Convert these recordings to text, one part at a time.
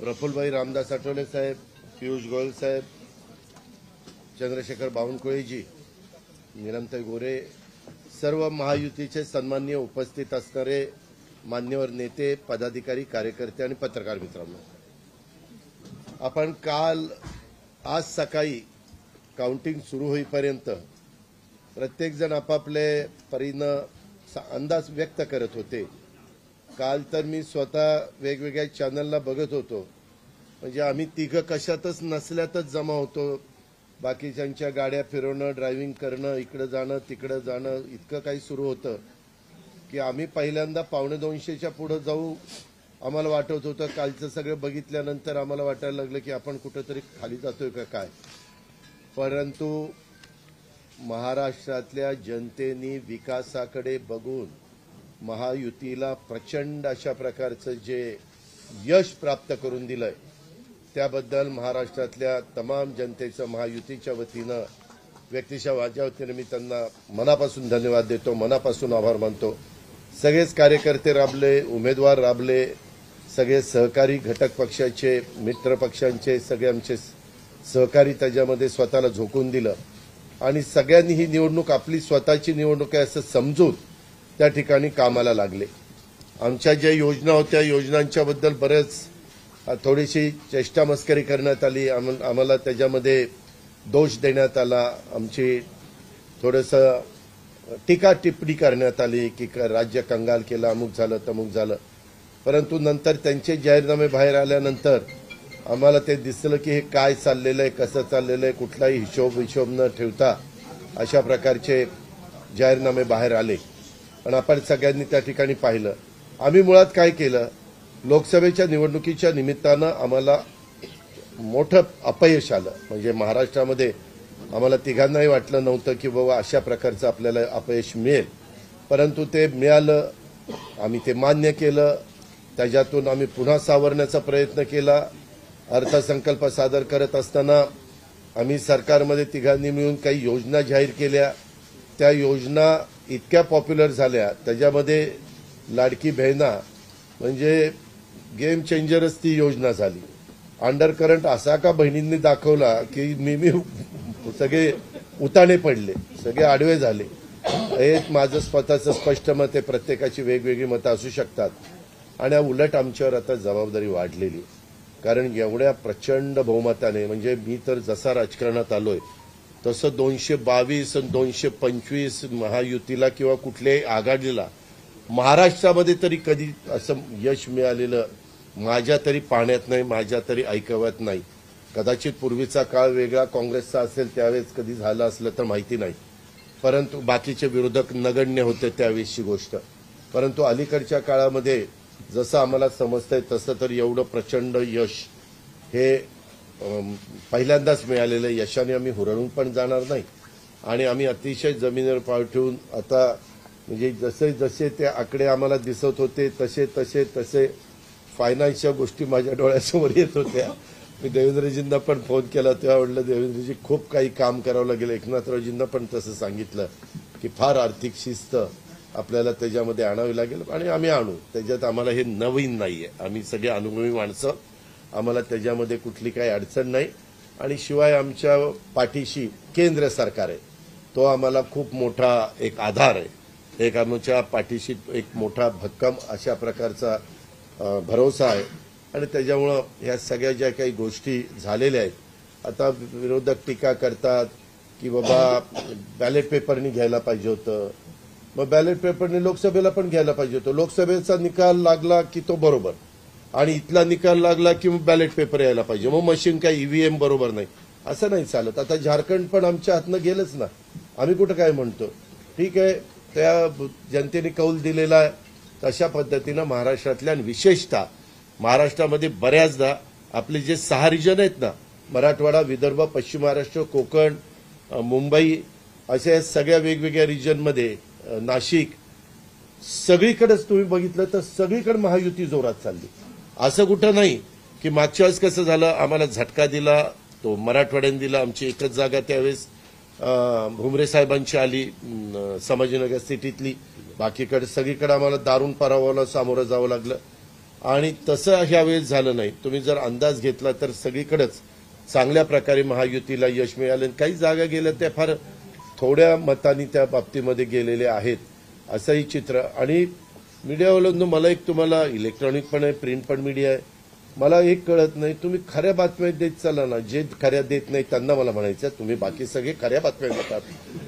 प्रफुल्लभाई रामदास आठवले साहेब, पियुष गोयल साहेब, चंद्रशेखर बावनकुळेजी, नीलमताई गोरे, सर्व महायुतीचे सन्माननीय उपस्थित असणारे मान्यवर नेते, पदाधिकारी, कार्यकर्ते आणि पत्रकार मित्रांनो, आपण आज सकाळी काउंटिंग सुरू होईपर्यंत प्रत्येक जण आपापले परीनं अंदाज व्यक्त करत होते। काल तर मी स्वतः वेगवेगळ्या चॅनलला बघत होतो, म्हणजे आम्ही तिघं कशातच नसल्यातच जमा होतो, बाकीच्यांच्या गाड्या फिरवणं, ड्रायव्हिंग करणं, इकडे जाणं तिकडे जाणं, इतकं काही सुरू होतं की आम्ही पहिल्यांदा 1:45च्या पुढे जाऊ आम्हाला वाटत होतं। कालचं सगळं बघितल्यानंतर आम्हाला वाटायला लागलं की आपण कुठेतरी खाली जातोय का काय, परंतु महाराष्ट्रातल्या जनतेने विकासाकडे बघून महायुतीला प्रचंड अशा प्रकारचं जे यश प्राप्त करून दिलंय त्याबद्दल महाराष्ट्रातल्या तमाम जनतेचं महायुतीच्या वतीनं व्यक्तिशः माझ्या वतीनं मी त्यांना मनापासून धन्यवाद देतो, मनापासून आभार मानतो। सगळेच कार्यकर्ते राबले, उमेदवार राबले, सगळे सहकारी घटक पक्षाचे, मित्र पक्षांचे सगळे आमचे सहकारी त्याच्यामध्ये स्वतःला झोकून दिलं आणि सगळ्यांनी ही निवडणूक आपली स्वतःची निवडणूक आहे असं समजून त्या ठिकाणी कामाला लागले। आमच्या ज्या योजना होत्या योजनांच्याबद्दल बरेच थोडीशी चेष्टा मस्करी करण्यात आली, आम्हाला त्याच्यामध्ये दोष देण्यात आला, आमची थोडंसं टीका टिप्पणी करण्यात आली की राज्य कंगाल केलं, अमुक झालं तमुक झालं, परंतु नंतर त्यांचे जाहीरनामे बाहेर आल्यानंतर आम्हाला ते दिसलं की हे काय चाललेलं आहे, कसं चाललेलं आहे, कुठलाही हिशोब न ठेवता अशा प्रकारचे जाहीरनामे बाहेर आले आणि आपण सगळ्यांनी त्या ठिकाणी पाहिलं। आम्ही मुळात काय केलं, लोकसभेच्या निवडणुकीच्या निमित्तानं आम्हाला मोठं अपयश आलं, म्हणजे महाराष्ट्रामध्ये आम्हाला तिघांनाही वाटलं नव्हतं की बाबा अशा प्रकारचं आपल्याला अपयश मिळेल, परंतु ते मिळालं, आम्ही ते मान्य केलं, त्याच्यातून आम्ही पुन्हा सावरण्याचा प्रयत्न केला। अर्थसंकल्प सादर करत असताना आम्ही सरकारमध्ये तिघांनी मिळून काही योजना जाहीर केल्या, त्या योजना इतक्या पॉप्युलर झाल्या, त्याच्यामध्ये लाडकी बहिणा म्हणजे गेम चेंजरच ती योजना झाली। अंडर करंट असा का बहिणींनी दाखवला की मी सगळे उताणे पडले, सगळे आडवे झाले। हे माझं स्वतःचं स्पष्ट मत आहे, प्रत्येकाची वेगवेगळी मतं असू शकतात आणि उलट आमच्यावर आता जबाबदारी वाढलेली, कारण एवढ्या प्रचंड बहुमताने, म्हणजे मी तर जसा राजकारणात आलोय तसं 222 आणि 225 महायुतीला किंवा कुठल्याही आघाडीला महाराष्ट्रामध्ये तरी कधी असं यश मिळालेलं माझ्या तरी पाहण्यात नाही, माझ्या तरी ऐकवत नाही। कदाचित पूर्वीचा काळ वेगळा काँग्रेसचा असेल त्यावेळेस कधी झालं असलं तर माहिती नाही, परंतु बाकीचे विरोधक नगण्य होते त्यावेळेसची गोष्ट, परंतु अलीकडच्या काळामध्ये जसं आम्हाला समजतंय तसं तर एवढं प्रचंड यश हे पहिल्यांदाच मिळालेलं यशाने आम्ही हुरळून पण जाणार नाही आणि आम्ही अतिशय जमिनीवर पाय ठेवून आता म्हणजे जसे जसे ते आकडे आम्हाला दिसत होते तसे तसे तसे फायनान्सच्या गोष्टी माझ्या डोळ्यासमोर येत होत्या। मी देवेंद्रजींना पण फोन केला तेव्हा म्हटलं देवेंद्रजी खूप काही काम करावं लागेल, एकनाथरावजींना पण तसं सांगितलं की फार आर्थिक शिस्त आपल्याला त्याच्यामध्ये आणावी लागेल आणि आम्ही आणू, त्याच्यात आम्हाला हे नवीन नाहीये, आम्ही सगळे अनुभवी माणसं, आम्हाला त्याच्यामध्ये कुठली काही अडचण नाही आणि शिवाय आमच्या पाठीशी केंद्र सरकार आहे, तो आम्हाला खूप मोठा एक आधार आहे, एक आमच्या पाठीशी एक मोठा भक्कम अशा प्रकारचा भरोसा आहे आणि त्याच्यामुळं ह्या सगळ्या ज्या काही गोष्टी झालेल्या आहेत, आता विरोधक टीका करतात की बाबा बॅलेट पेपरनी घ्यायला पाहिजे होतं, मग बॅलेट पेपरने लोकसभेला पण घ्यायला पाहिजे होतं, लोकसभेचा निकाल लागला की तो बरोबर आणि इथला निकाल लागला की मग बॅलेट पेपर यायला पाहिजे, मग मशीन काय ईव्हीएम बरोबर नाही, असं नाही चालत। आता झारखंड पण आमच्या हातनं गेलंच ना, आम्ही कुठं काय म्हणतो, ठीक आहे त्या जनतेने कौल दिलेला आहे, तशा पद्धतीनं महाराष्ट्रातल्या आणि विशेषतः महाराष्ट्रामध्ये बऱ्याचदा आपले जे 6 रिजन आहेत ना, मराठवाडा, विदर्भ, पश्चिम महाराष्ट्र, कोकण, मुंबई, अशा सगळ्या वेगवेगळ्या रिजनमध्ये, नाशिक, सगळीकडेच तुम्ही बघितलं तर सगळीकडे महायुती जोरात चालली। असं कुठं नाही की मागच्या वेळेस कसं झालं, आम्हाला झटका दिला तो मराठवाड्याने दिला, आमची एकच जागा त्यावेळेस भुमरे साहेबांची आली संभाजीनगर सिटीतली, बाकीकडे सगळीकडे आम्हाला दारुण पराभवाला सामोरं जावं लागलं। आणि तसं ह्यावेळेस झालं नाही. तुम्ही जर अंदाज घेतला तर सगळीकडेच चांगल्या प्रकारे महायुतीला यश मिळालं. काही जागा गेल्या त्या फार थोड्या मतांनी त्या बाबतीमध्ये गेलेले आहेत असंही चित्र. आणि मीडियावाल्यांनो, मला एक तुम्हाला इलेक्ट्रॉनिक पण आहे, प्रिंट पण मीडिया आहे, मला एक कळत नाही, तुम्ही खऱ्या बातम्या देत चाला ना. जे खऱ्या देत नाही त्यांना मला म्हणायचं, तुम्ही बाकी सगळे खऱ्या बातम्या देतात,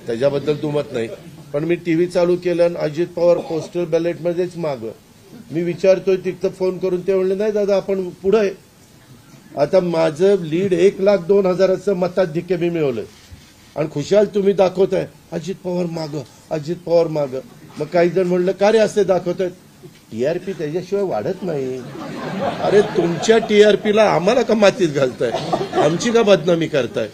त्याच्याबद्दल दुमत नाही. पण मी टीव्ही चालू केलं आणि अजित पवार पोस्टल बॅलेटमध्येच मागं. मी विचारतोय तिथं फोन करून, ते म्हणले नाही दादा आपण पुढे आहे. आता माझं लीड 1,02,000 मताधिक्य मी मिळवलंय आणि खुशाल तुम्ही दाखवताय अजित पवार मागं, अजित पवार मागं. मग काही जण म्हणलं का रे असे दाखवतायत, टीआरपी त्याच्याशिवाय वाढत नाही. अरे तुमच्या टीआरपीला आम्हाला का मातीत घालताय, आमची का बदनामी करताय.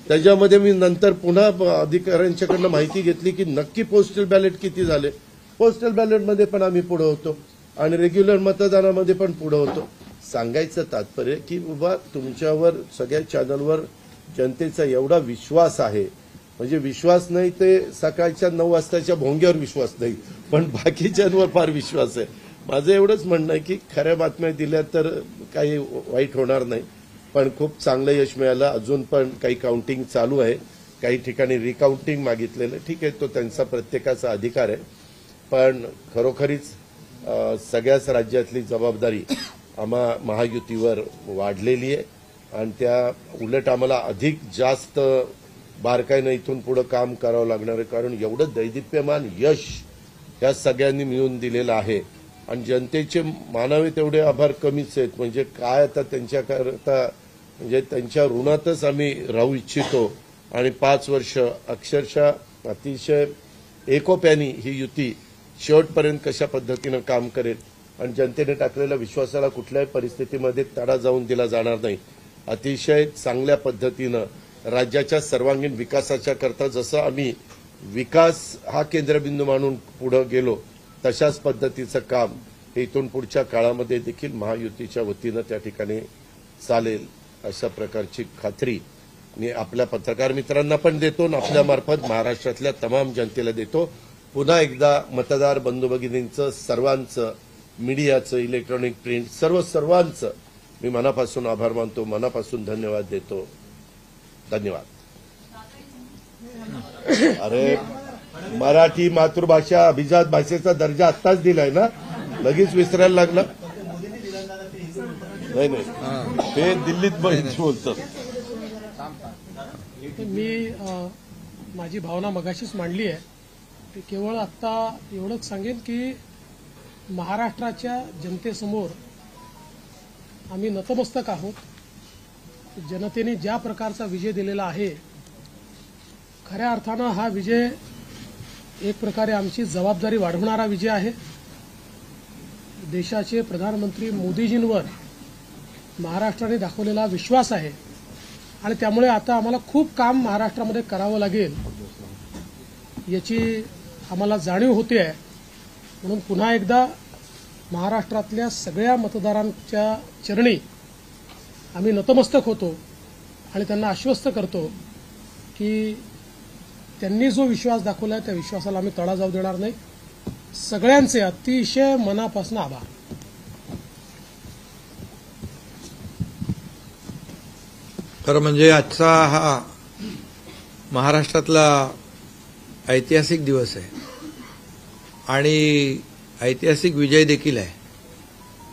त्याच्यामध्ये मी नंतर पुन्हा अधिकाऱ्यांच्याकडनं माहिती घेतली की नक्की पोस्टल बॅलेट किती झाले. पोस्टल बॅलेटमध्ये पण आम्ही पुढे होतो आणि रेग्युलर मतदानामध्ये पण पुढे होतो. सांगायचं तात्पर्य की बाबा तुमच्यावर सगळ्या चॅनलवर जनतेचा एवढा विश्वास आहे, म्हणजे विश्वास नाही ते सकाळच्या 9 वाजताच्या भोंग्यावर विश्वास नाही, पण बाकीच्यांवर फार विश्वास आहे. माझं एवढंच म्हणणं आहे की खऱ्या बातम्या दिल्या तर काही वाईट होणार नाही. पण खूप चांगलं यश मिळालं. अजून पण काही काउंटिंग चालू आहे, काही ठिकाणी रिकाउंटिंग मागितलेलं. ठीक आहे, तो त्यांचा प्रत्येकाचा अधिकार आहे. पण खरोखरीच सगळ्याच राज्यातली जबाबदारी आम्हा महायुतीवर वाढलेली आहे आणि त्या उलट आम्हाला अधिक जास्त बारकाईनं इथून पुढे काम करावं लागणार आहे. कारण एवढं दैदिप्यमान यश या सगळ्यांनी मिळवून दिलेलं आहे आणि जनतेचे मानावे तेवढे आभार कमीच आहेत. म्हणजे काय आता त्यांच्याकरता, म्हणजे त्यांच्या ऋणातच आम्ही राहू इच्छितो. आणि 5 वर्ष अक्षरशः अतिशय एकोप्याने ही युती शेवटपर्यंत कशा पद्धतीनं काम करेल आणि जनतेने टाकलेल्या विश्वासाला कुठल्याही परिस्थितीमध्ये तडा जाऊन दिला जाणार नाही. अतिशय चांगल्या पद्धतीनं राज्याच्या सर्वांगीण विकासाच्या करता जसं आम्ही विकास हा केंद्रबिंदू मानून पुढे गेलो, तशाच पद्धतीचं काम इथून पुढच्या काळामध्ये देखील महायुतीच्या वतीनं त्या ठिकाणी चालेल अशा प्रकारची खात्री मी आपल्या पत्रकार मित्रांना पण देतो आणि आपल्यामार्फत महाराष्ट्रातल्या तमाम जनतेला देतो. पुन्हा एकदा मतदार बंधू भगिनींचं, सर्वांचं, मीडियाचं, इलेक्ट्रॉनिक, प्रिंट, सर्वांचं मी मनापासून आभार मानतो, मनापासून धन्यवाद देतो. धन्यवाद. अरे मराठी मातृभाषा अभिजात भाषेचा दर्जा आत्ताच दिलाय ना, लगेच विसरायला लागला. नाही ते दिल्लीत बोलतात. मी माझी भावना मगाशीच मांडली आहे. की केवळ आत्ता एवढंच सांगेन की महाराष्ट्राच्या जनतेसमोर आम्ही नतमस्तक आहोत. जनतेने ज्या प्रकारचा विजय दिलेला आहे, खऱ्या अर्थानं हा विजय एक प्रकारे आमची जबाबदारी वाढवणारा विजय आहे. देशाचे प्रधानमंत्री मोदीजींवर महाराष्ट्राने दाखवलेला विश्वास आहे आणि त्यामुळे आता आम्हाला खूप काम महाराष्ट्रामध्ये करावं लागेल याची आम्हाला जाणीव होते आहे. म्हणून पुन्हा एकदा महाराष्ट्रातल्या सगळ्या मतदारांच्या चरणी आम्ही नतमस्तक होतो आणि त्यांना आश्वस्त करतो की त्यांनी जो विश्वास दाखवला आहे त्या विश्वासाला आम्ही तडा जाऊ देणार नाही. सगळ्यांचे अतिशय मनापासून आभार. खरं म्हणजे आजचा हा महाराष्ट्रातला ऐतिहासिक दिवस आहे आणि ऐतिहासिक विजय देखील आहे.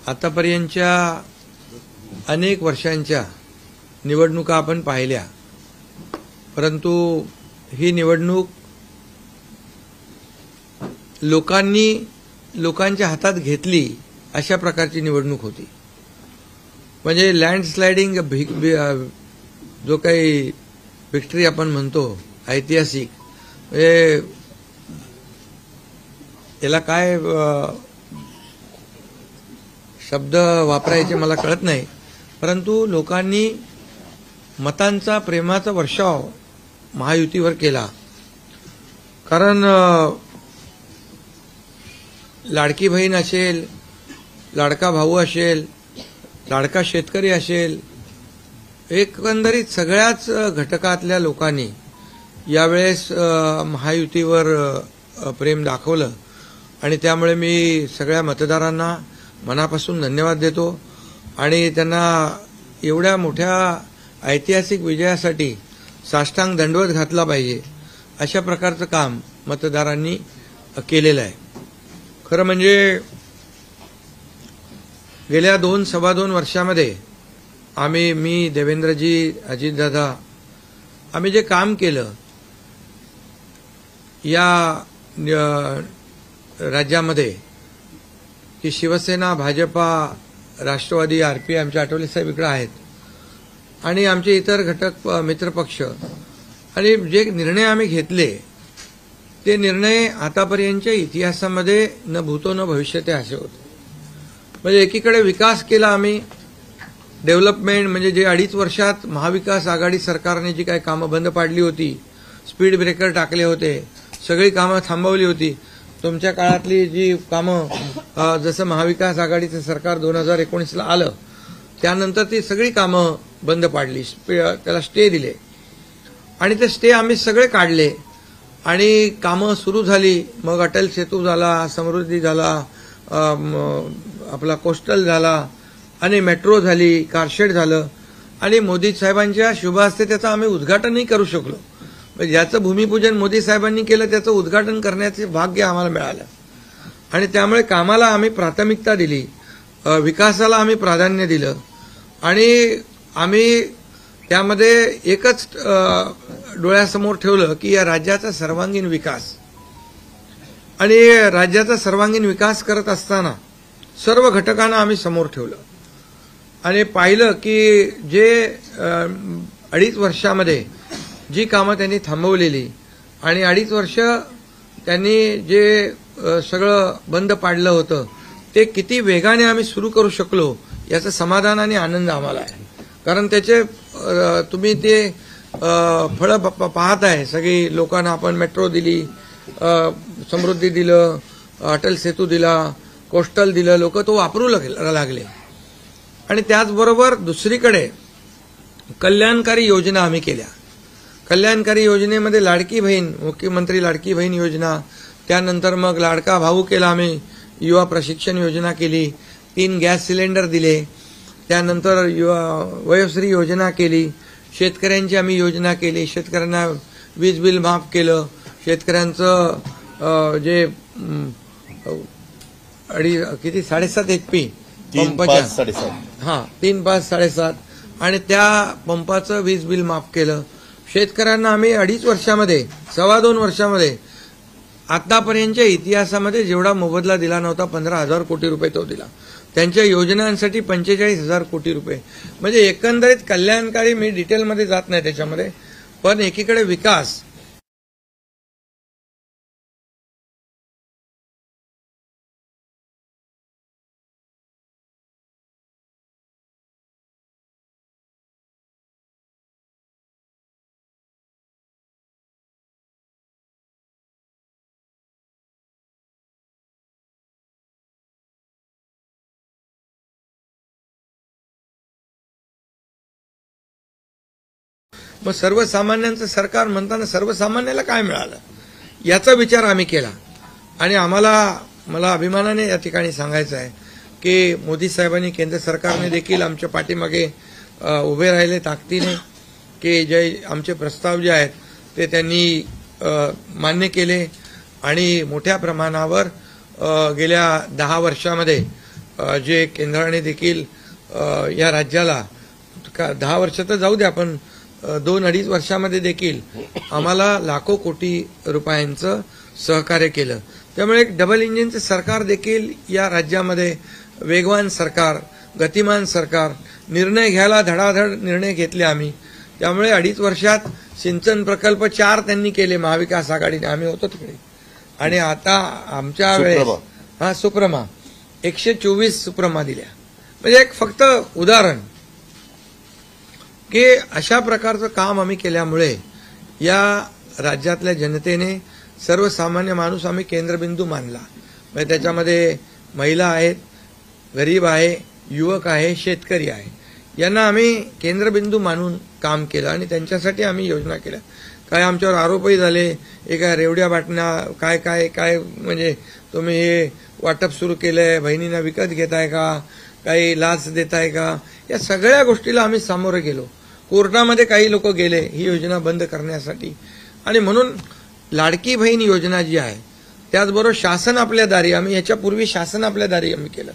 आतापर्यंतच्या अनेक वर्षांच्या निवडणुका आपण पाहिल्या, परंतु ही निवडणूक लोकांच्या हातात घेतली अशा प्रकारची निवडणूक होती. म्हणजे लँडस्लायडिंग जो काही विक्ट्री आपण म्हणतो ऐतिहासिक, म्हणजे याला काय शब्द वापरायचे मला कळत नाही, परंतु लोकांनी मतांचा, प्रेमाचा वर्षाव महायुतीवर केला. कारण लाडकी बहीण असेल, लाडका भाऊ असेल, लाडका शेतकरी असेल, एकंदरीत सगळ्याच घटकातल्या लोकांनी यावेळेस महायुतीवर प्रेम दाखवलं आणि त्यामुळे मी सगळ्या मतदारांना मनापासून धन्यवाद देतो आणि त्यांना एवढ्या मोठ्या ऐतिहासिक विजयासाठी साष्टांग दंडवत घातला पाहिजे अशा प्रकारचं काम मतदारांनी केलेलं आहे. खरं म्हणजे गेल्या 2-2.25 वर्षामध्ये मी देवेंद्रजी, अजितदादा आम्ही जे काम केलं या राज्यामध्ये की शिवसेना, भाजपा, राष्ट्रवादी, आरपी, आमचे आठवले साहेब इकडे आहेत आणि आमचे इतर घटक मित्रपक्ष आणि जे निर्णय आम्ही घेतले ते निर्णय आतापर्यंतच्या इतिहासामध्ये न भूतो न भविष्यते असे होते. म्हणजे एकीकडे विकास केला आम्ही, डेव्हलपमेंट म्हणजे जे 2.5 वर्षात महाविकास आघाडी सरकारने जी काही कामं बंद पाडली होती, स्पीड ब्रेकर टाकले होते, सगळी कामं थांबवली होती. तुमच्या काळातली जी कामं जसं महाविकास आघाडीचं सरकार 2019ला आलं त्यानंतर ती सगळी कामं बंद पाडली, त्याला स्टे दिले आणि ते स्टे आम्ही सगळे काढले आणि कामं सुरू झाली. मग अटल सेतू झाला, समृद्धी झाला, आपला कोस्टल झाला आणि मेट्रो झाली, कारशेड झालं आणि मोदी साहेबांच्या शुभ हस्ते त्याचं आम्ही उद्घाटनही करू शकलो. ज्याचं भूमिपूजन मोदी साहेबांनी केलं त्याचं उद्घाटन करण्याचे भाग्य आम्हाला मिळालं आणि त्यामुळे कामाला आम्ही प्राथमिकता दिली, विकासाला आम्ही प्राधान्य दिलं आणि आम्ही त्यामध्ये एकच डोळ्यासमोर ठेवलं की या राज्याचा सर्वांगीण विकास आणि राज्याचा सर्वांगीण विकास करत असताना सर्व घटकांना आम्ही समोर ठेवलं आणि पाहिलं की जे 2.5 वर्षामध्ये जी कामं त्यांनी थांबवलेली आणि 2.5 वर्ष त्यांनी जे सगळं बंद पाडलं होतं ते किती वेगाने आम्ही सुरू करू शकलो याचं समाधान आणि आनंद आम्हाला आहे. कारण त्याचे तुम्ही ते फळं पाहत आहे. सगळी लोकांना आपण मेट्रो दिली, समृद्धी दिलं, अटल सेतू दिला, कोस्टल दिलं, लोक तो वापरू लागले आणि त्याचबरोबर दुसरीकडे कल्याणकारी योजना आम्ही केल्या. कल्याणकारी योजनेमध्ये लाडकी बहीण, मुख्यमंत्री लाडकी बहीण योजना, त्यानंतर मग लाडका भाऊ केला आम्ही, युवा प्रशिक्षण योजना केली, 3 गॅस सिलेंडर दिले, त्यानंतर वयोश्री योजना केली, शेतकऱ्यांची आम्ही योजना केली, शेतकऱ्यांना वीज बिल माफ केलं, शेतकऱ्यांचं जे 7.5 HP पंपाच्या 3, 5, 7.5 आणि त्या पंपाचं वीज बिल माफ केलं. शेतकऱ्यांना आम्ही 2.5 वर्षामध्ये 2.25 वर्षामध्ये आतापर्यंतच्या इतिहासामध्ये जेवढा मोबदला दिला नव्हता 15,000 कोटी रुपये तो दिला. त्यांच्या योजनांसाठी 45,000 कोटी रुपये. म्हणजे एकंदरीत कल्याणकारी, मी डिटेलमध्ये जात नाही त्याच्यामध्ये, पण एकीकडे विकास मग सर्वसामान्यांचं सरकार म्हणताना सर्वसामान्याला काय मिळालं याचा विचार आम्ही केला आणि मला अभिमानाने या ठिकाणी सांगायचं आहे की मोदी साहेबांनी, केंद्र सरकारने देखील आमच्या पाठीमागे उभे राहिले ताकदीने की जे आमचे प्रस्ताव जे आहेत ते त्यांनी मान्य केले आणि मोठ्या प्रमाणावर गेल्या 10 वर्षामध्ये जे केंद्राने देखील या राज्याला 10 वर्ष तर जाऊ द्या, पण 2-2.5 वर्षामध्ये देखील आम्हाला लाखो कोटी रुपयांचं सहकार्य केलं. त्यामुळे एक डबल इंजिनचं सरकार देखील या राज्यामध्ये, वेगवान सरकार, गतिमान सरकार, निर्णय घ्यायला धडाधड निर्णय घेतले आम्ही. त्यामुळे 2.5 वर्षात सिंचन प्रकल्प 4 त्यांनी केले महाविकास आघाडीने, आम्ही होतो तिकडे. आणि आता आमच्या वेळेस सुप्रमा 124 सुप्रमा दिल्या. म्हणजे एक फक्त उदाहरण की अशा प्रकारचं काम आम्ही केल्यामुळे या राज्यातल्या जनतेने, सर्वसामान्य माणूस आम्ही केंद्रबिंदू मानला. म्हणजे त्याच्यामध्ये महिला आहेत, गरीब आहे, युवक आहे, शेतकरी आहे, यांना आम्ही केंद्रबिंदू मानून काम केलं आणि त्यांच्यासाठी आम्ही योजना केल्या. काय आमच्यावर आरोपही झाले, एका रेवड्या बाटण्या, काय काय काय म्हणजे तुम्ही हे वाटप सुरू केलंय, बहिणींना विकत घेताय का, काही लाच देताय का, या सगळ्या गोष्टीला आम्ही सामोरे गेलो. कोर्टामध्ये काही लोक गेले ही योजना बंद करण्यासाठी. आणि म्हणून लाडकी बहीण योजना जी आहे, त्याचबरोबर शासन आपल्या दारी, आम्ही याच्यापूर्वी शासन आपल्या दारी आम्ही केलं.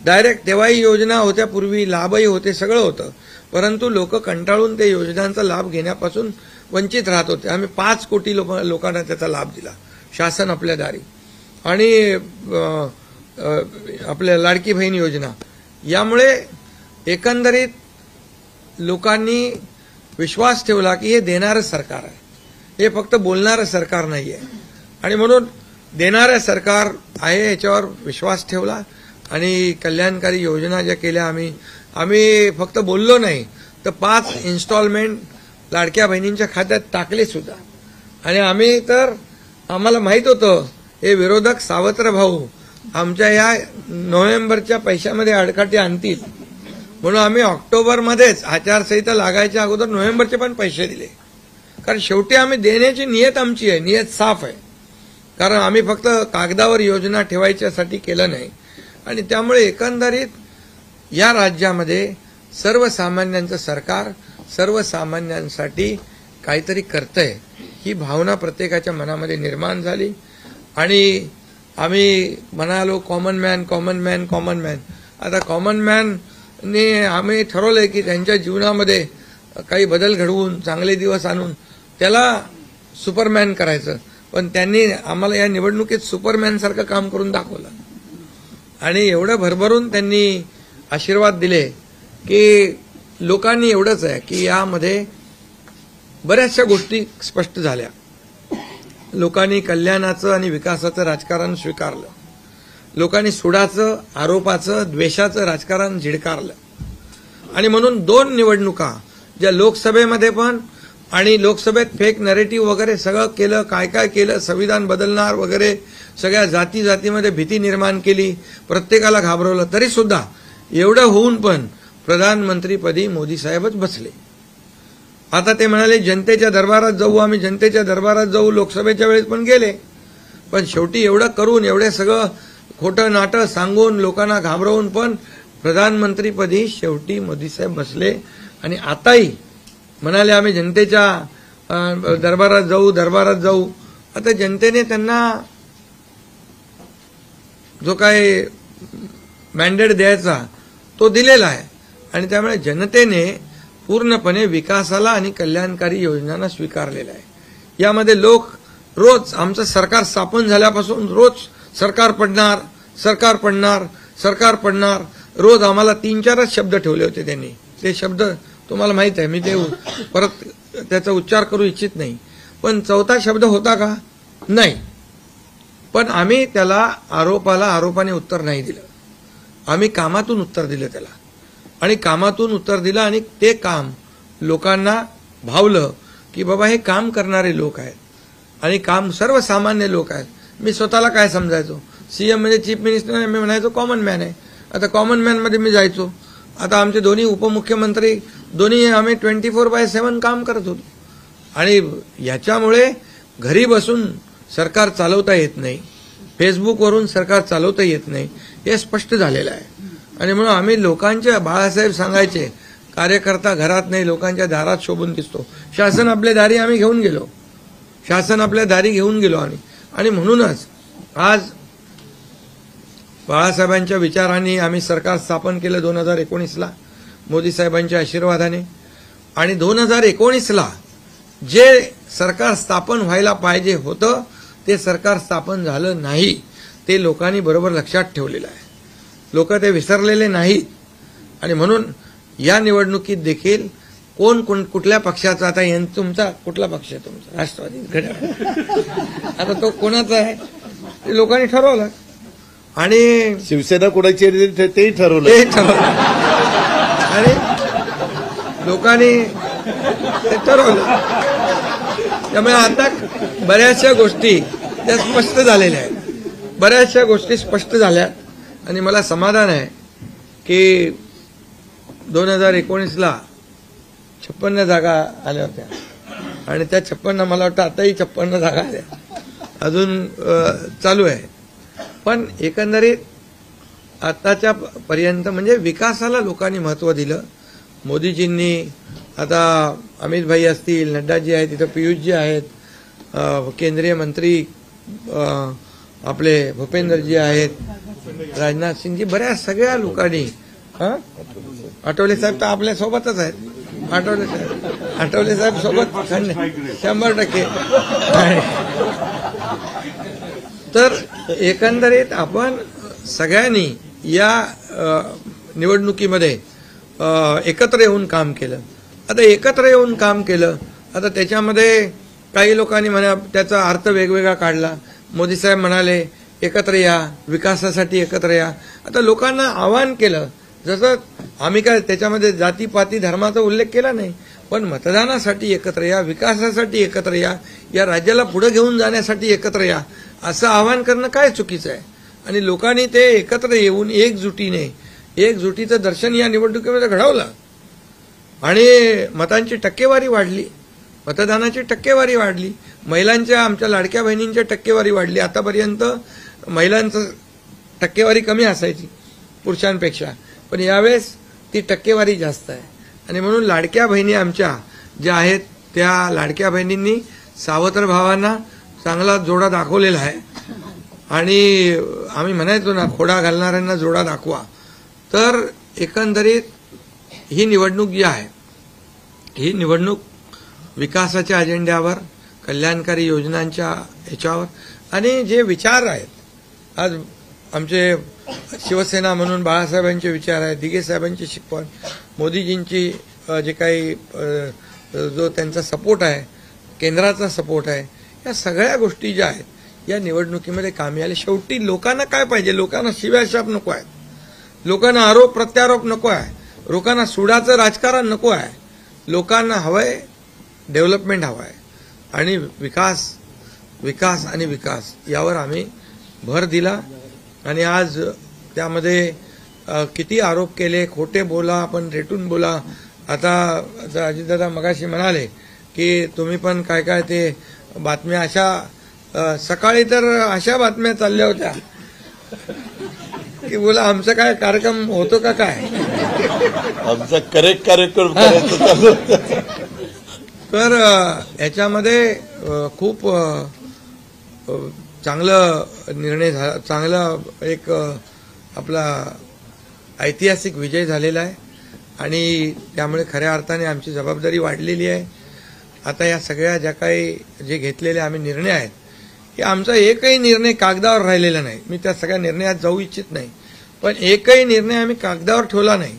डायरेक्ट तेव्हाही योजना होत्या, पूर्वी लाभही होते, सगळं होतं. परंतु लोक कंटाळून ते योजनांचा लाभ घेण्यापासून वंचित राहत होते. आम्ही 5 कोटी लोकांना त्याचा लाभ दिला, शासन आपल्या दारी. आणि आपल्या लाडकी बहीण योजना, यामुळे एकंदरीत लोकांनी विश्वास ठेवला की हे देणारं सरकार आहे, हे फक्त बोलणारं सरकार नाही आहे. आणि म्हणून देणारं सरकार आहे याच्यावर विश्वास ठेवला. आणि कल्याणकारी योजना ज्या केल्या आम्ही फक्त बोललो नाही, तर 5 इन्स्टॉलमेंट लाडक्या बहिणींच्या खात्यात टाकले सुद्धा. आणि आम्ही तर आम्हाला माहित होतं हे विरोधक सावत्र भाऊ आमच्या या नोव्हेंबरच्या पैशामध्ये अडकाटी आणतील, म्हणून आम्ही ऑक्टोबरमध्येच आचारसंहिता लागायच्या अगोदर नोव्हेंबरचे पण पैसे दिले. कारण शेवटी आम्ही देण्याची नियत आमची आहे, नियत साफ आहे. कारण आम्ही फक्त कागदावर योजना ठेवायच्यासाठी केलं नाही. आणि त्यामुळे एकंदरीत या राज्यामध्ये सर्वसामान्यांचं सरकार सर्वसामान्यांसाठी काहीतरी करतंय ही भावना प्रत्येकाच्या मनामध्ये निर्माण झाली. आणि आम्ही म्हणालो common man common man common man. आता कॉमन मॅनने आम्ही ठरवलंय की त्यांच्या जीवनामध्ये काही बदल घडवून चांगले दिवस आणून त्याला सुपरमॅन करायचं. पण त्यांनी आम्हाला या निवडणुकीत सुपरमॅनसारखं काम करून दाखवलं. आणि एवढं भरभरून त्यांनी आशीर्वाद दिले की लोकांनी एवढंच आहे की यामध्ये बऱ्याचशा गोष्टी स्पष्ट झाल्या. लोकांनी कल्याणाचं आणि विकासाचं राजकारण स्वीकारलं. लोकांनी सुडाचं, आरोपाचं, द्वेषाचं राजकारण झिडकारलं. आणि म्हणून 2 निवडणुका ज्या लोकसभेमध्ये पण आणि लोकसभेत फेक नरेटिव्ह वगैरे सगळं केलं, काय काय केलं, संविधान बदलणार वगैरे, सगळ्या जातीमध्ये भीती निर्माण केली, प्रत्येकाला घाबरवलं. तरी सुद्धा एवढं होऊन पण प्रधानमंत्रीपदी मोदी साहेबच बसले. आता ते म्हणाले जनतेच्या दरबारात जाऊ, आम्ही जनतेच्या दरबारात जाऊ. लोकसभेच्या वेळेस पण गेले, पण शेवटी एवढं करून, एवढे सगळं खोटं नाटं सांगून, लोकांना घाबरवून पण प्रधानमंत्रीपदी शेवटी मोदी साहेब बसले. आणि आताही म्हणाले आम्ही जनतेच्या दरबारात जाऊ. आता जनतेने त्यांना जो काय मॅन्डेट द्यायचा तो दिलेला आहे. आणि त्यामुळे जनतेने पूर्णपणे विकासाला आणि कल्याणकारी योजनांना स्वीकारलेला आहे. यामध्ये लोक रोज आमचं सरकार स्थापन झाल्यापासून रोज सरकार पडणार, सरकार पडणार, सरकार पडणार, रोज आम्हाला 3-4च शब्द ठेवले होते त्यांनी. ते शब्द तुम्हाला माहित आहे, मी ते परत त्याचा उच्चार करू इच्छित नाही. पण 4था शब्द होता का? नाही. पण आम्ही त्याला आरोपाने उत्तर नाही दिलं. आम्ही कामातून उत्तर दिलं त्याला. आणि कामातून उत्तर दिलं आणि ते काम लोकांना भावलं की बाबा हे काम करणारे लोक आहेत आणि काम सर्वसामान्य लोक आहेत. मी स्वतःला काय समजायचो, सीएम म्हणजे चीफ मिनिस्टर, मी म्हणायचो कॉमन मॅन आहे. आता कॉमन मॅनमध्ये मी जायचो. आता आमचे दोन्ही उपमुख्यमंत्री दोन्ही आम्ही 24/7 काम करत होतो. आणि याच्यामुळे घरी बसून सरकार चालवता येत नाही, फेसबुकवरून सरकार चालवता येत नाही, हे स्पष्ट झालेलं आहे. आणि म्हणून आम्ही लोकांच्या, बाळासाहेब सांगायचे, कार्यकर्ता घरात नाही लोकांच्या दारात शोभून दिसतो. शासन आपल्या दारी आम्ही घेऊन गेलो, शासन आपल्या दारी घेऊन गेलो. आणि म्हणूनच आज बाळासाहेबांच्या विचारांनी आम्ही सरकार स्थापन केलं 2019ला मोदी साहेबांच्या आशीर्वादाने. आणि 2019ला जे सरकार स्थापन व्हायला पाहिजे होतं ते सरकार स्थापन झालं नाही. ते लोकांनी बरोबर लक्षात ठेवलेलं आहे. लोक ते विसरलेले नाहीत. आणि म्हणून या निवडणुकीत देखील कोण कुठल्या पक्षाचा, आता तुमचा कुठला पक्ष आहे तुमचा? राष्ट्रवादी घड्याळ. आता तो कोणाचा आहे ते लोकांनी ठरवलं. आणि शिवसेना कोणाची आहे तेही ठरवलं. आणि लोकांनी ते ठरवलं. त्यामुळे आता बऱ्याचशा गोष्टी त्या स्पष्ट झालेल्या आहेत, बऱ्याचशा गोष्टी स्पष्ट झाल्या. आणि मला समाधान आहे की 2019ला 56 जागा आल्या होत्या आणि त्या 56 मला वाटतं आताही 56 जागा आल्या, अजून चालू आहे. पण एकंदरीत आताच्या पर्यंत म्हणजे विकासाला लोकांनी महत्व दिलं. मोदीजींनी आता अमित भाई असतील, नड्डाजी आहेत, तिथं पियुषजी आहेत, केंद्रीय मंत्री आपले भूपेंद्रजी आहेत, राजनाथ सिंगजी, बऱ्याच सगळ्या लोकांनी, आठवले साहेब तर आपल्या सोबतच आहेत, आठवले साहेब सोबत 100%. तर एकंदरीत आपण सगळ्यांनी या निवडणुकीमध्ये एकत्र येऊन काम केलं. आता एकत्र येऊन काम केलं, आता त्याच्यामध्ये काही लोकांनी म्हणा त्याचा अर्थ वेगवेगळा काढला. मोदी साहेब म्हणाले एकत्र या, विकासासाठी एकत्र या. आता लोकांना आवाहन केलं, जसं आम्ही काय त्याच्यामध्ये जातीपाती धर्माचा उल्लेख केला नाही, पण मतदानासाठी एकत्र या, विकासासाठी एकत्र या, या राज्याला पुढे घेऊन जाण्यासाठी एकत्र या, असं आवाहन करणं काय चुकीचं आहे. आणि लोकांनी ते एकत्र येऊन एकजुटीचं दर्शन या निवडणुकीमध्ये घडवलं आणि मतांची टक्केवारी वाढली, मतदानाची टक्केवारी वाढली, महिलांच्या, आमच्या लाडक्या बहिणींच्या टक्केवारी वाढली. आतापर्यंत महिलांचं टक्केवारी कमी असायची पुरुषांपेक्षा, पण यावेळेस ती टक्केवारी जास्त आहे. आणि म्हणून लाडक्या बहिणी आमच्या ज्या आहेत त्या लाडक्या बहिणींनी सावत्र भावांना चांगला जोडा दाखवलेला आहे. आणि आम्ही म्हणायचो ना, खोडा घालणाऱ्यांना जोडा दाखवा. तर एकंदरीत ही निवडणूक जी आहे, ही निवडणूक विकासाच्या अजेंड्यावर, कल्याणकारी योजनांच्या ह्याच्यावर आणि जे विचार आहेत, आज आमचे शिवसेना म्हणून बाळासाहेबांचे विचार आहेत, दिघे साहेबांची शिकवण, मोदीजींची जे काही जो त्यांचा सपोर्ट आहे, केंद्राचा सपोर्ट आहे, या सगळ्या गोष्टी ज्या आहेत या निवडणुकीमध्ये कामी आले. शेवटी लोकांना काय पाहिजे? लोकांना शिव्याशाप नको आहेत, लोकांना आरोप प्रत्यारोप नको आहे, लोकांना सुडाचं राजकारण नको आहे. लोकांना हवंय डेव्हलपमेंट हवं आहे आणि विकास आणि विकास यावर आम्ही भर दिला. आणि आज त्यामध्ये किती आरोप केले, खोटे बोला, आपण रेटून बोला. आता अजितदादा मगाशी म्हणाले की तुम्ही पण काय काय ते बातम्या अशा, सकाळी तर अशा बातम्या चालल्या होत्या की बोला आमचा काय कार्यक्रम होतो का काय, आमचा करेक्ट कार्यक्रम करायचं चालू होतं. तर याच्यामध्ये खूप चांगलं निर्णय झाला, चांगला एक आपला ऐतिहासिक विजय झालेला आहे आणि त्यामुळे खऱ्या अर्थाने आमची जबाबदारी वाढलेली आहे. आता या सगळ्या ज्या काही जे घेतलेले आम्ही निर्णय आहेत, की आमचा एकही निर्णय कागदावर राहिलेला नाही. मी त्या सगळ्या निर्णयात जाऊ इच्छित नाही, पण एकही निर्णय आम्ही कागदावर ठेवला नाही.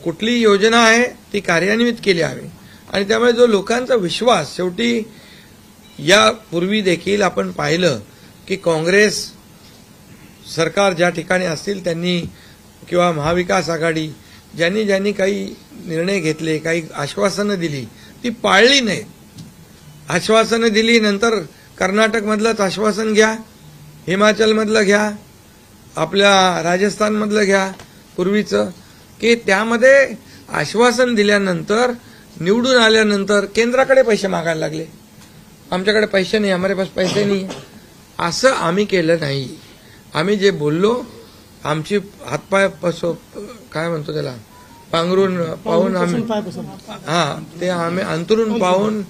कुठली योजना आहे ती कार्यान्वित केली आम्ही. आणि त्यामुळे जो लोकांचा विश्वास, शेवटी यापूर्वी देखील आपण पाहिलं की काँग्रेस सरकार ज्या ठिकाणी असतील त्यांनी किंवा महाविकास आघाडी ज्यांनी ज्यांनी काही निर्णय घेतले, काही आश्वासनं दिली, ती पाळली नाहीत. आश्वासनं दिली, नंतर कर्नाटकमधलंच आश्वासन घ्या, हिमाचलमधलं घ्या, आपल्या राजस्थानमधलं घ्या पूर्वीचं, की त्यामध्ये आश्वासन दिल्यानंतर निवडून आल्यानंतर केंद्राकडे पैसे मागायला लागले. आमच्याकडे पैसे नाही, हमारे पास पैसे नाही. असं आम्ही केलं नाही. आम्ही जे बोललो, आमची हातपाय काय म्हणतो त्याला, पांघरून पाहून आम्ही ते आम्ही अंतरून पाहून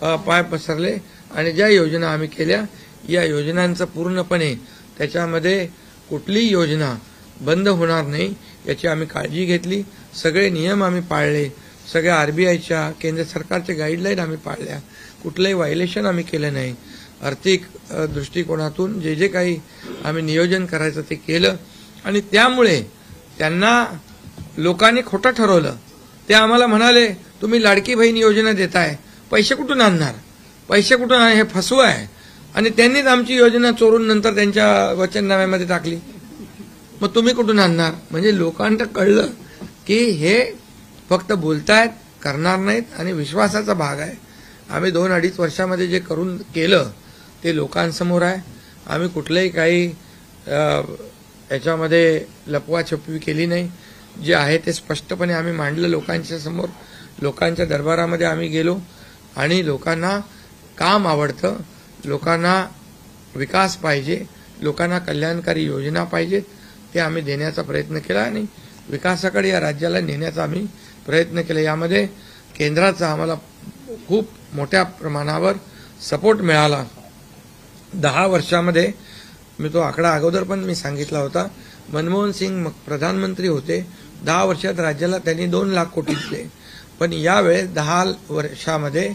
पाय पसरले आणि ज्या योजना आम्ही केल्या, या योजनांचं पूर्णपणे त्याच्यामध्ये कुठलीही योजना बंद होणार नाही याची आम्ही काळजी घेतली. सगळे नियम आम्ही पाळले, सगळ्या आरबीआयच्या, केंद्र सरकारच्या गाईडलाईन आम्ही पाळल्या, कुठलंही व्हायलेशन आम्ही केलं नाही. आर्थिक दृष्टिकोनातून जे जे काही आम्ही नियोजन करायचं ते केलं. आणि त्यामुळे त्यांना लोकांनी खोटं ठरवलं. ते आम्हाला म्हणाले तुम्ही लाडकी बहीण योजना देताय, पैसे कुठून आणणार, पैसे कुठून हे फसवं आहे. आणि त्यांनीच आमची योजना चोरून नंतर त्यांच्या वचननाम्यामध्ये टाकली. मग तुम्ही कुठून आणणार? म्हणजे लोकांना कळलं की हे फक्त बोलतायत, करणार नाहीत आणि विश्वासाचा भाग आहे. आम्ही 2-2.5 वर्षामध्ये जे करून केलं ते लोकांसमोर आहे. आम्ही कुठलंही काही याच्यामध्ये लपवाछपवी केली नाही. जे आहे ते स्पष्टपणे आम्ही मांडलं लोकांच्या समोर. लोकांच्या दरबारामध्ये आम्ही गेलो आणि लोकांना काम आवडतं, लोकांना विकास पाहिजे, लोकांना कल्याणकारी योजना पाहिजेत ते आम्ही देण्याचा प्रयत्न केला आणि विकासाकडे या राज्याला नेण्याचा आम्ही प्रयत्न केला. यामध्ये केंद्राचा आम्हाला खूप मोठ्या प्रमाणावर सपोर्ट मिळाला. 10 वर्षामध्ये मी तो आकडा अगोदर पण मी सांगितला होता. मनमोहन सिंग प्रधानमंत्री होते, 10 वर्षात राज्याला त्यांनी 2 लाख कोटी दिले, पण यावेळेस 10 वर्षामध्ये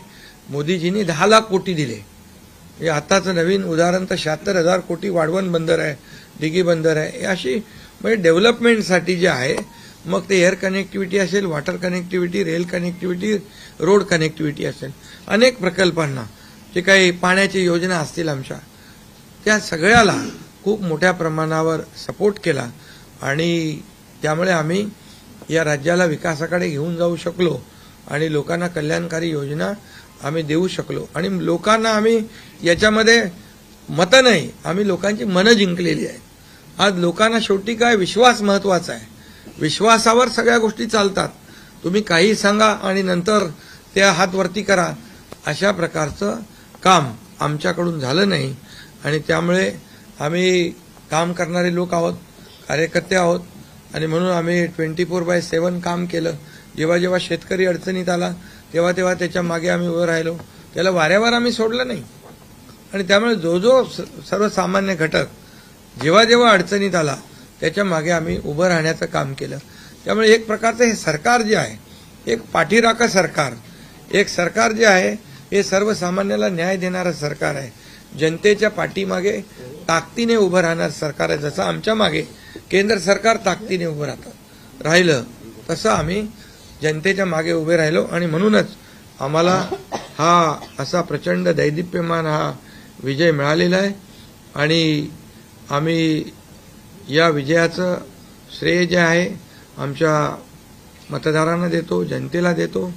मोदीजींनी 10 लाख कोटी दिले. हे आताचं नवीन उदाहरण तर 76,000 कोटी वाढवण बंदर आहे, दिघी बंदर आहे. अशी म्हणजे डेव्हलपमेंटसाठी जे आहे, मग ते एअर कनेक्टिव्हिटी असेल, water connectivity, rail connectivity, road connectivity असेल, अनेक प्रकल्पांना जे काही पाण्याची योजना असतील आमच्या, त्या सगळ्याला खूप मोठ्या प्रमाणावर सपोर्ट केला आणि त्यामुळे आम्ही या राज्याला विकासाकडे घेऊन जाऊ शकलो आणि लोकांना कल्याणकारी योजना आम्ही देऊ शकलो. आणि लोकांना आम्ही याच्यामध्ये मतं नाही, आम्ही लोकांची मनं जिंकलेली आहेत. आज लोकांना शेवटी काय विश्वास महत्वाचा आहे. विश्वासावर सगळ्या गोष्टी चालतात. तुम्ही काही सांगा आणि नंतर त्या हात वरती करा, अशा प्रकारचं काम आमच्याकडून झालं नाही. आणि त्यामुळे आम्ही काम करणारे लोक आहोत, कार्यकर्ते आहोत आणि म्हणून आम्ही 24/7 काम केलं. जेव्हा जेव्हा शेतकरी अडचणीत आला तेव्हा तेव्हा त्याच्या मागे आम्ही उभं राहिलो. त्याला वाऱ्यावर आम्ही सोडलं नाही. आणि त्यामुळे जो जो सर्वसामान्य घटक जेव्हा जेव्हा अडचणीत आला त्याच्या मागे आम्ही उभं राहण्याचं काम केलं. त्यामुळे एक प्रकारचं हे सरकार जे आहे, एक पाठीराखा सरकार, एक सरकार जे आहे हे सर्वसामान्याला न्याय देणारं सरकार आहे. जनतेच्या पाठीमागे ताकदीने उभं राहणार सरकार आहे. जसं आमच्या मागे केंद्र सरकार ताकदीने उभं राहिलं तसं आम्ही जनतेच्या मागे उभे राहिलो. आणि म्हणूनच आम्हाला हा असा प्रचंड दैदिप्यमान हा विजय मिळालेला आहे. आणि आम्ही या विजयाचं श्रेय जे आहे आमच्या मतदारांना देतो, जनतेला देतो.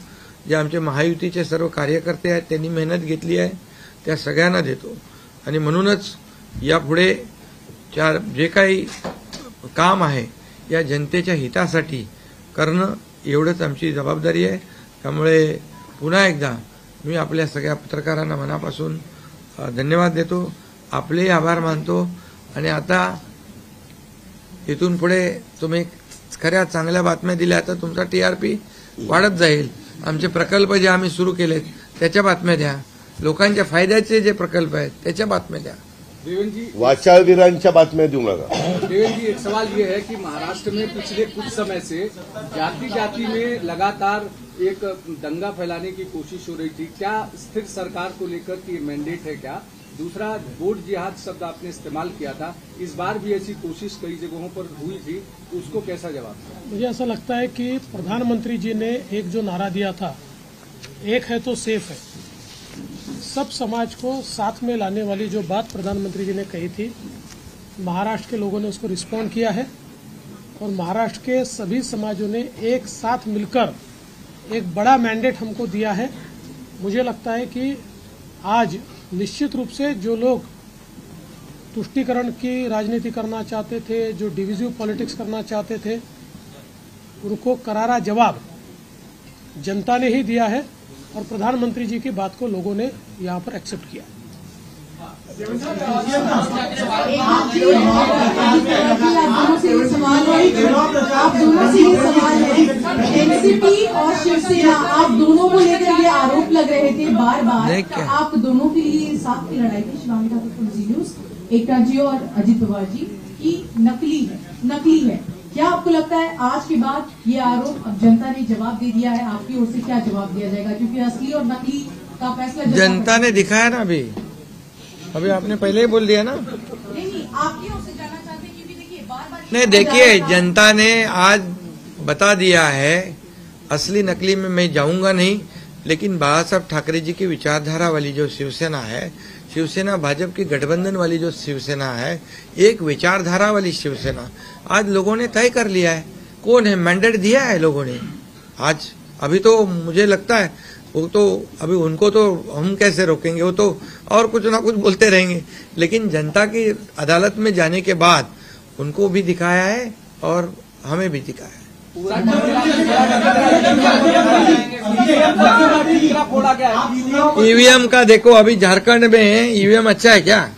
जे आमचे महायुतीचे सर्व कार्यकर्ते आहेत त्यांनी मेहनत घेतली आहे त्या सगळ्यांना देतो. आणि म्हणूनच यापुढे जे काही काम आहे या जनतेच्या हितासाठी करणं एवढंच आमची जबाबदारी आहे. त्यामुळे पुन्हा एकदा मी आपल्या सगळ्या पत्रकारांना मनापासून धन्यवाद देतो, आपलेही आभार मानतो. आणि आता इथून पुढे तुम्ही खऱ्या चांगल्या बातम्या दिल्या तर तुमचा TRP वाढत जाईल. आमचे प्रकल्प जे आम्ही सुरू केलेत त्याच्या बातम्या द्या, लोकांच्या फायद्याचे जे प्रकल्प आहेत त्याच्या बातम्या द्या. देवेंद्र जी, वाचाळवीरांच्या बातम्या देऊ नका. देवेंद्र जी, एक सवाल ये है कि महाराष्ट्र में पिछले कुछ समय से जाति जाति में लगातार एक दंगा फैलाने की कोशिश हो रही थी. क्या स्थिर सरकार को लेकर की मैंडेट है क्या? दूसरा, वोट जिहाद शब्द आपने इस्तेमाल किया था, इस बार भी ऐसी कोशिश कई जगहों पर हुई थी, उसको कैसा जवाब? मुझे ऐसा लगता है कि प्रधानमंत्री जी ने एक जो नारा दिया था, एक है तो सेफ है, सब समाज को साथ में लाने वाली जो बात प्रधानमंत्री जी ने कही थी, महाराष्ट्र के लोगों ने उसको रिस्पॉन्ड किया है और महाराष्ट्र के सभी समाजों ने एक साथ मिलकर एक बड़ा मैंडेट हमको दिया है. मुझे लगता है कि आज निश्चित रूप से जो लोग तुष्टीकरण की राजनीति करना चाहते थे, जो डिविजिव पॉलिटिक्स करना चाहते थे, उनको करारा जवाब जनता ने ही दिया है और प्रधानमंत्री जी की बात को लोगों ने यहाँ पर एक्सेप्ट किया. आप दोनों से ये सवाल है, एनसीपी और शिवसेना, आप दोनों को लेकर ये आरोप लग रहे थे बार बार, आप दोनों के लिए साथ की लड़ाई थी, शिवानी ठाकुर जी न्यूज, एकता जी और अजित पवार जी की नकली है. क्या आपको लगता है आज के बाद ये आरोप अब जनता ने जवाब दे दिया है, आपकी ओर से क्या जवाब दिया जाएगा? क्योंकि असली और नकली का फैसला जनता ने दिखाया ना. अभी आपने पहले ही बोल दिया ना. नहीं, आपकी ओर से जानना चाहते हैं क्योंकि देखिए बार-बार नहीं, देखिए जनता ने आज बता दिया है. असली नकली में मैं जाऊंगा नहीं, लेकिन बाला साहब ठाकरे जी की विचारधारा वाली जो शिवसेना है, शिवसेना भाजपा की गठबंधन वाली जो शिवसेना है, एक विचारधारा वाली शिवसेना आज लोगों ने तय कर लिया है. कौन है, मैंडेट दिया है लोगों ने आज. अभी तो मुझे लगता है वो तो अभी उनको तो हम कैसे रोकेंगे, वो तो और कुछ ना कुछ बोलते रहेंगे. लेकिन जनता की अदालत में जाने के बाद उनको भी दिखाया है और हमें भी दिखाया है. ईवीएम का देखो, अभी झारखंड में ईवीएम अच्छा है क्या?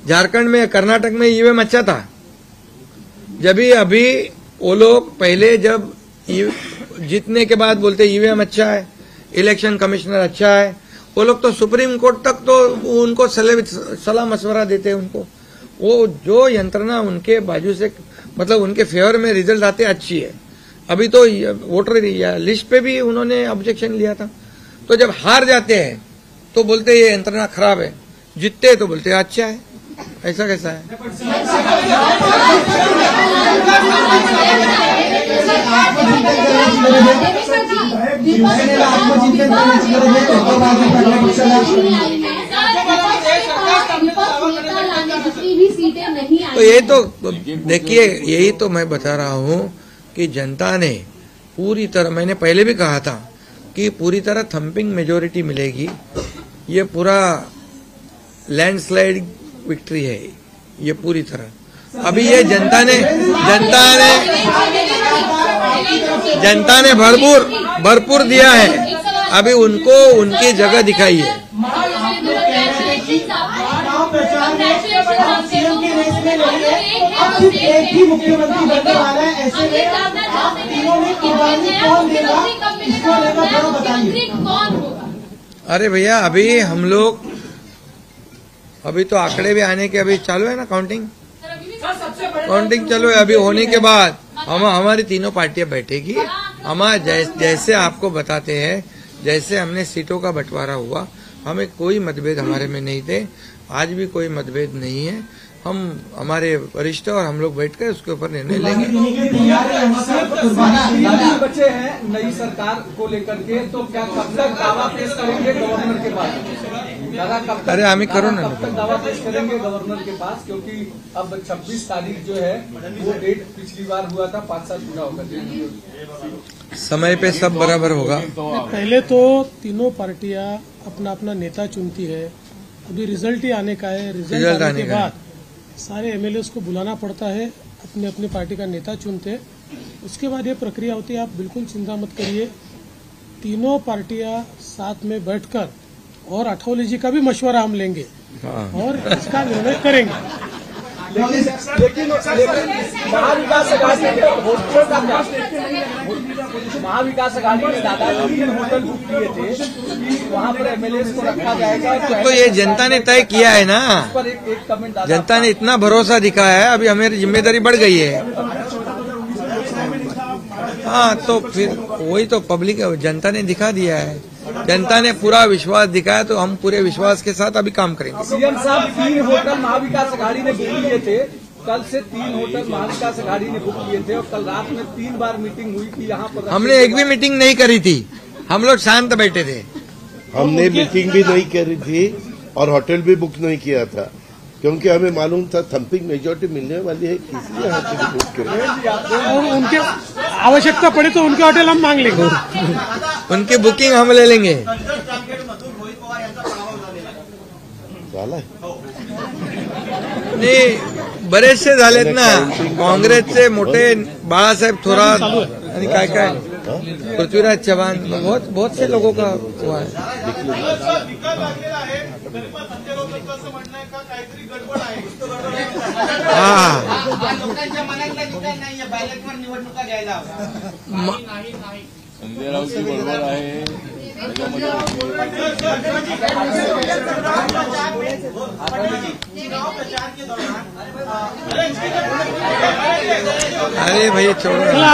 झारखंड में, कर्नाटक में ईवीएम अच्छा था। जब भी अभी वो लोग पहले जब जीतने के बाद बोलते ईवीएम अच्छा है, इलेक्शन कमिश्नर अच्छा है, वो लोग तो सुप्रीम कोर्ट तक तो उनको सलाह मशवरा देते हैं उनको। वो जो यंत्रणा उनके बाजू से मतलब उनके फेवर में रिजल्ट आते अच्छी है। अभी तो वोटर लिस्ट पे भी उन्होंने ऑब्जेक्शन लिया था। तो जब हार जाते हैं तो बोलते ये यंत्रणा खराब है, जीतते हैं तो बोलते हैं अच्छा है। ऐसा कैसा है? तो ये तो देखिए, यही तो मैं बता रहा हूँ कि जनता ने पूरी तरह, मैंने पहले भी कहा था कि पूरी तरह थंपिंग मेजोरिटी मिलेगी। ये पूरा लैंडस्लाइड विक्ट्री है ये पूरी तरह। अभी ये जनता ने भरपूर दिया है। अभी उनको उनकी जगह दिखाई है। एक ही मुख्यमंत्री बनने वाला है, ऐसे में आप तीनों में कुर्बानी कौन देगा, इसको लेकर थोड़ा बताइए। अरे भैया, अभी हम लोग अभी तो आंकड़े भी आने के अभी चालू है ना, काउंटिंग चालू है। अभी होने के बाद हमारी तीनों पार्टियां बैठेगी। हमारे जैसे आपको बताते हैं, जैसे हमने सीटों का बंटवारा हुआ, हमें कोई मतभेद हमारे में नहीं थे, आज भी कोई मतभेद नहीं है। हम हमारे वरिष्ठ और हम लोग बैठकर उसके ऊपर निर्णय लेंगे। बचे हैं नई सरकार को लेकर के, तो क्या कब तक दावा पेश करेंगे गवर्नर के पास? अरे हमें करो ना, कब तक दावा पेश करेंगे गवर्नर के पास? क्योंकि अब 26 तारीख जो है वो डेट पिछली बार हुआ था, 5 साल पूरा होगा। समय पे सब बराबर होगा। पहले तो तीनों पार्टियां अपना अपना नेता चुनती है। अभी रिजल्ट ही आने का है। रिजल्ट आने के बाद सारे एमएलए को बुलाना पड़ता है, अपने अपने पार्टी का नेता चुनते हैं। उसके बाद ये प्रक्रिया होती है। आप बिल्कुल चिंता मत करिए, तीनों पार्टियां साथ में बैठकर और अठौली जी का भी मशवरा हम लेंगे और इसका निर्णय करेंगे। लेकिन महाविकास अघाड़ी ने दादा 3 होटल बुक किए थे कि वहाँ पर एमएलए को रखा जाएगा। तो ये जनता ने तय किया है ना, पर एक कमेंट जनता ने इतना भरोसा दिखाया है। अभी हमारी जिम्मेदारी बढ़ गई है। हाँ, तो फिर वही तो पब्लिक जनता ने दिखा दिया है। जनता ने पूरा विश्वास दिखाया, तो हम पूरे विश्वास के साथ अभी काम करेंगे। सीएम साहब 3 होटल महाविकास अघाड़ी ने बुक किए थे। कल से 3 होटल महाविकास अघाड़ी ने बुक किए थे और कल रात में 3 बार मीटिंग हुई थी यहाँ पर। हमने एक भी मीटिंग नहीं करी थी, हम लोग शांत बैठे थे। हमने मीटिंग भी नहीं करी थी और होटल भी बुक नहीं किया था, क्योंकि हमें मालूम था थंपिंग मेजोरिटी मिलने वाली है, इसलिए होटल बुक करें। और उनके आवश्यकता पड़े तो उनके होटल हम मांग लेंगे, उनकी बुकिंग हम ले लेंगे। नाही, बरेचसे झालेत ना काँग्रेसचे मोठे, बाळासाहेब थोरात आणि काय काय पृथ्वीराज चव्हाण, बहुत से लोगों का हुआ है। हाँ, संजय राऊतची बरोबर आहे। अरे भाई छोड़ो। चला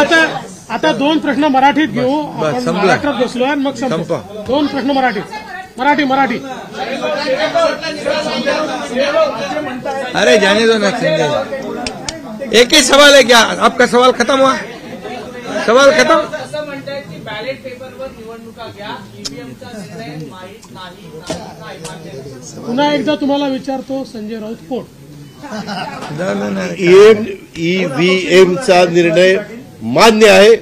आता 2 प्रश्न मराठीत घेऊ। बस, आपण संपला. महाराष्ट्रात बसलोय आणि मग संपा 2 प्रश्न मराठी। अरे जाने दो ना संजय, एक ही सवाल है क्या? आपका सवाल खत्म हुआ? सवाल खत्म? असं म्हणतात की बॅलेट पेपरवर निवडणुका घ्या, ईव्हीएमचा निर्णय माहीत नाही। पुन्हा एकदा तुम्हाला विचारतो, संजय राऊत कोण? ईव्हीएमचा निर्णय मान्य आहे।